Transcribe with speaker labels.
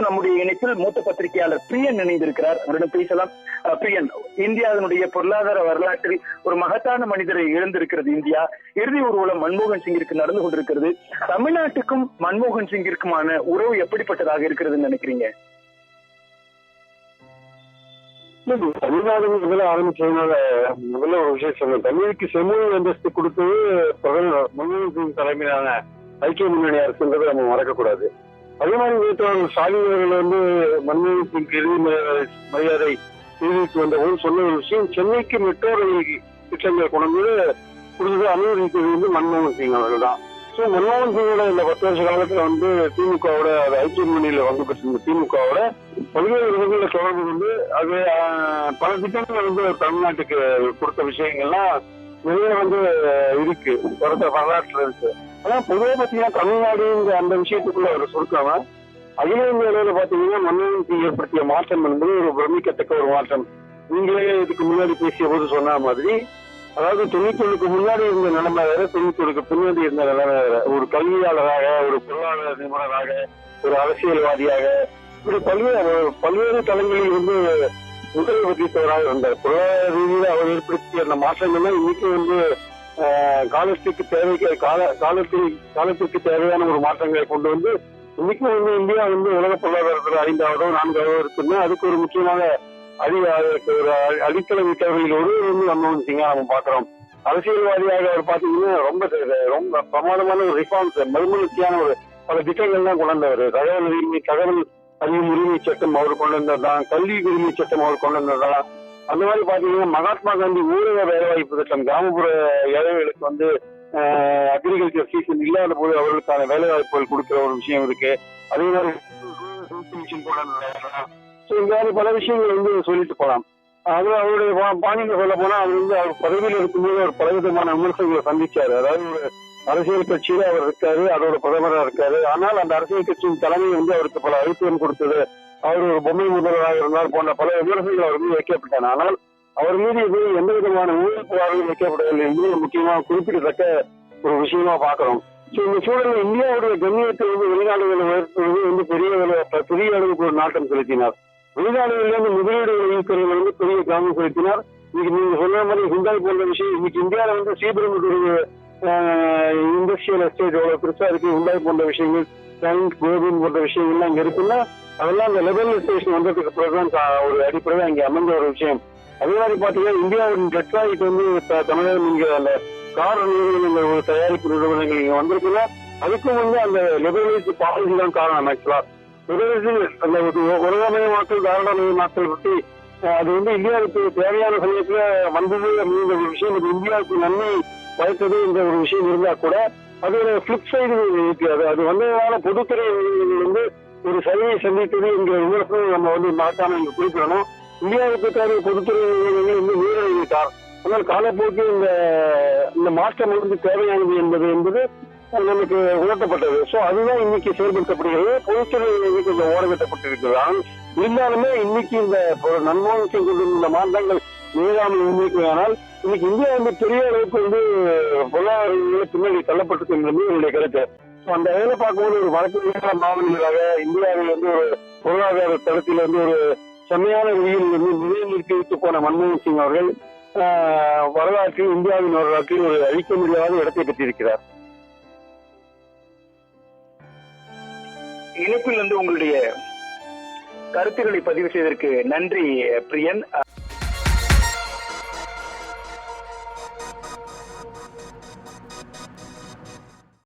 Speaker 1: நம்முடைய இணைப்பில் மூத்த பத்திரிகையாளர் பிரியன் இணைந்திருக்கிறார். அவரிடம் பேசலாம். பிரியன், இந்தியாவினுடைய பொருளாதார வரலாற்றில் ஒரு மகத்தான மனிதரை இழந்திருக்கிறது இந்தியா. இறுதி ஊர்வலம் மன்மோகன் சிங்கிற்கு நடந்து கொண்டிருக்கிறது. தமிழ்நாட்டுக்கும் மன்மோகன் சிங்கிற்குமான உறவு எப்படிப்பட்டதாக இருக்கிறதுன்னு நினைக்கிறீங்க?
Speaker 2: தமிழ்நாடு முதல்ல ஆரம்பிச்சதுனால முதல்ல ஒரு விஷயம் சொன்னேன். தமிழுக்கு செம்மொழி அந்தஸ்து கொடுத்தது மன்மோகன் சிங் தலைமையிலான ஐக்கிய முன்னணி அரசுன்றதை நம்ம மறக்கக்கூடாது. அதே மாதிரி நேற்று ஸ்டாலின் அவர்கள் மன்மோகன் சிங் இறுதி மரியாதை தெரிவித்து வந்தபோது சொன்ன ஒரு விஷயம், சென்னைக்கு மெட்ரோ ரயில் திட்டங்களை கொண்டு கொடுத்தது அனுமதித்தது மன்மோகன் சிங் அவர்கள் தான். ஸோ மன்மோகன் சிங்கோட இந்த 10 வருஷ காலத்துல திமுகவோட ஐக்கிய முன்னணியில வந்து பெற்றிருந்த திமுகவோட பல்வேறு விதங்களில் தொடர்பு கொண்டு அது பல திட்டங்கள் தமிழ்நாட்டுக்கு கொடுத்த விஷயங்கள்லாம் நிறைய இருக்கு, வரலாற்றுல இருக்கு. ஆனா பொதுவாக பாத்தீங்கன்னா தமிழ்நாடுங்கிற அந்த விஷயத்துக்குள்ள அவர் சுருக்காம அகில இந்திய அளவுல பாத்தீங்கன்னா மன்மோகன் சிங் ஏற்படுத்திய மாற்றம் என்பது ஒரு பிரமிக்கத்தக்க ஒரு மாற்றம். நீங்களே இதுக்கு முன்னாடி பேசிய போது சொன்ன மாதிரி, அதாவது 91க்கு முன்னாடி இருந்த நிலைமை வேற, 91க்கு பின்னாடி இருந்த நிலைமை வேற. ஒரு கல்வியாளராக, ஒரு பொருளாதார நிபுணராக, ஒரு அரசியல்வாதியாக, இப்படி பல்வேறு தளங்களில் முதல் வகித்தவராக இருந்தார். பொருளாதார ரீதியில் அவர் ஏற்படுத்திய அந்த மாற்றங்கள்லாம் இன்னைக்கு காலத்திற்கு தேவையான ஒரு மாற்றங்களை கொண்டு இன்னைக்கு இந்தியா உலக பொருளாதாரத்தில் 5ஆவதோ 4ஆவதோ இருக்குன்னா அதுக்கு ஒரு முக்கியமாக ஒரு அடித்தளம் விட்டவர்களோடு மன்மோகன் சிங்கா நம்ம பாக்குறோம். அரசியல்வாதியாக அவர் பாத்தீங்கன்னா ரொம்ப பிரமாதமான ஒரு ரிஃபார்ம்ஸ், மறுமலர்ச்சியான ஒரு பல திட்டங்கள்லாம் கொண்டவர். தகவல் அறிவு உரிமை சட்டம் அவர் கொண்டு வந்ததுதான், கல்வி உரிமை சட்டம் அவர் கொண்டு வந்ததுதான். அந்த மாதிரி பாத்தீங்கன்னா மகாத்மா காந்தி ஊரக வேலைவாய்ப்பு திட்டம், கிராமப்புற ஏழைகளுக்கு அக்ரிகல்ச்சர் சீசன் இல்லாத போது அவர்களுக்கான வேலை வாய்ப்புகள் கொடுக்கிற ஒரு விஷயம் இருக்கு. அதே மாதிரி இந்த மாதிரி பல விஷயங்கள் சொல்லிட்டு போலாம். அது அவருடைய பாணியில சொல்ல போனா அவர் பதவியில் இருக்கும்போது அவர் பலவிதமான விமர்சனங்களை சந்திச்சாரு. அதாவது ஒரு அரசியல் கட்சியில அவர் இருக்காரு, அதோட பிரதமராக இருக்காரு. ஆனால் அந்த அரசியல் கட்சியின் தலைமை அவருக்கு பல அழுத்தம் கொடுத்தது. அவர் ஒரு பொம்மை முதல்வராக இருந்தால் போன்ற பல விமர்சனங்கள் அவர் மீது வைக்கப்பட்டன. ஆனால் அவர் மீது எந்த விதமான ஊழல் புகார்கள் வைக்கப்படவில்லை என்பது முக்கியமாக குறிப்பிடத்தக்க ஒரு விஷயமா பார்க்கிறோம். இந்த சூழலில் இந்தியாவுடைய கண்ணியத்தை வெளிநாடுகளில் உயர்த்துவது பெரிய அளவுக்கு ஒரு நாட்டம் செலுத்தினார். வெளிநாடுகளிலிருந்து முதலீடுகளை ஈர்க்கிறது பெரிய கவனம் செலுத்தினார். இன்னைக்கு நீங்க சொன்ன மாதிரி ஹுண்டாய் போன்ற விஷயம் இன்னைக்கு இந்தியாவில சீபெரும்புத்தூர் இண்டஸ்ட்ரியல் எஸ்டேட் எவ்வளவு பெருசா இருக்கு, ஹுண்டாய் போன்ற விஷயங்கள், கோபின் போன்ற விஷயங்கள்லாம் இங்க இருக்குன்னா அதெல்லாம் அந்த லெவல் ஸ்டேஷன் வந்ததுக்கு பிறகுதான் ஒரு அடிப்படையாக இங்க அமைந்த ஒரு விஷயம். அதே மாதிரி பாத்தீங்கன்னா இந்தியாவின் டெட்ராய்ட் தமிழகம் இங்க அந்த கார் நிறுவனங்கள் ஒரு தயாரிப்பு நிறுவனங்கள் இங்க வந்திருக்குன்னா அதுக்கும் அந்த லெபரலைஸ் பாலிசி தான் காரணம். ஆக்சுவலா அந்த உலகமயமாக்கல் தாராளமயமாக்கல் பற்றி அது இந்தியாவுக்கு தேவையான சமயத்துல வந்தது அப்படின்ற ஒரு விஷயம், இந்தியாவுக்கு நன்மை பயத்தது என்ற ஒரு விஷயம் இருந்தா கூட அதோட பிளிப் சைடு இருக்கு. அது வந்ததுனால பொதுத்துறை ஒரு சரிவை சந்தித்தது என்கிற விமர்சனம் நம்ம மறக்காம இங்க குறிப்பிடணும். இந்தியாவுக்கு தேவை பொதுத்துறை நீரழிவிட்டார். ஆனால் காலப்போக்கில் இந்த மாற்றம் தேவையானது என்பது நமக்கு உணர்த்தப்பட்டது. ஸோ அதுதான் இன்னைக்கு செயல்படுத்தப்படுகிறது. பொதுத்துறை கொஞ்சம் ஓரங்கட்டப்பட்டிருக்கிறது. ஆனால் இருந்தாலுமே இன்னைக்கு இந்த மன்மோகன் சிங் இந்த மாற்றங்கள் மீதாமல் இன்னைக்கு இன்னைக்கு இந்தியா பெரிய அளவுக்கு பொருளாதார பின்னாடி தள்ளப்பட்டிருக்கு என்பது என்னுடைய கருத்து. அந்த வேலை பார்க்கும்போது ஒரு வழக்கமான மாநிலங்களாக இந்தியாவில் ஒரு பொருளாதார தளத்தில் ஒரு செம்மையான வழியில் நிலைநிறுத்தி போன மன்மோகன் சிங் அவர்கள் வரலாற்றில் இந்தியாவின் வரலாற்றில் ஒரு அழிக்க முடியாத இடத்தை பெற்றிருக்கிறார்.
Speaker 1: இணைப்பில் உங்களுடைய கருத்துக்களை பதிவு செய்ததற்கு நன்றி பிரியன்.